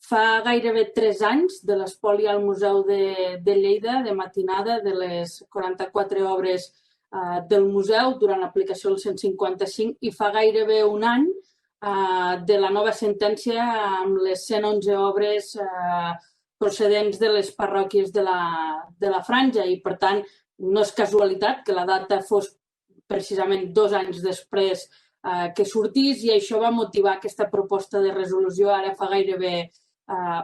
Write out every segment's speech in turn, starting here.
Fa gairebé 3 anys de l'espoli al Museu de Lleida, de matinada, de les 44 obres del museu durant l'aplicació del 155, i fa gairebé un any de la nova sentència amb les 111 obres procedents de les parròquies de la Franja. I, per tant, no és casualitat que la data fos precisament 2 anys després que sortís, i això va motivar aquesta proposta de resolució ara fa gairebé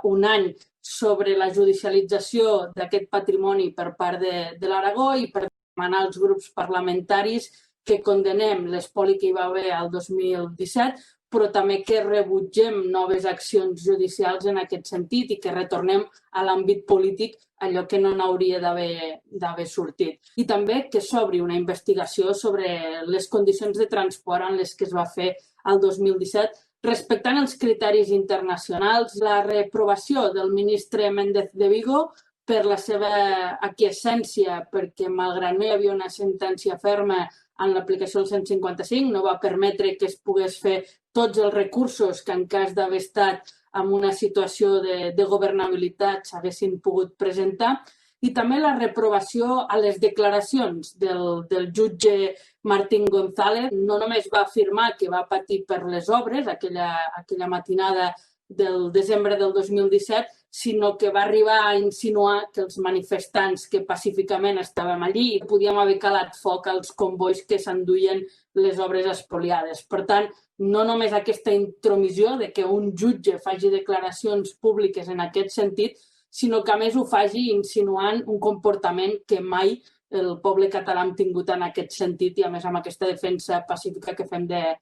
un any sobre la judicialització d'aquest patrimoni per part de l'Aragó, i per demanar als grups parlamentaris que condenem l'espoli que hi va haver el 2017, però també que rebutgem noves accions judicials en aquest sentit i que retornem a l'àmbit polític allò que no n'hauria d'haver sortit. I també que s'obri una investigació sobre les condicions de transport en les que es va fer el 2017, respectant els criteris internacionals. La reprovació del ministre Méndez de Vigo per la seva aquiescència, perquè malgrat no hi havia una sentència ferma en l'aplicació del 155, no va permetre que es pogués fer tots els recursos que en cas d'haver estat en una situació de governabilitat s'haguessin pogut presentar. I també la reprovació a les declaracions del jutge Martín González. No només va afirmar que va patir per les obres aquella matinada del desembre del 2017, sinó que va arribar a insinuar que els manifestants que pacíficament estàvem allí podíem haver calat foc als convois que s'enduien les obres espoliades. Per tant, no només aquesta intromissió de que un jutge faci declaracions públiques en aquest sentit, sinó que a més ho faci insinuant un comportament que mai el poble català hem tingut en aquest sentit, i a més amb aquesta defensa pacífica que fem de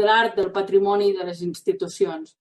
l'art, del patrimoni i de les institucions.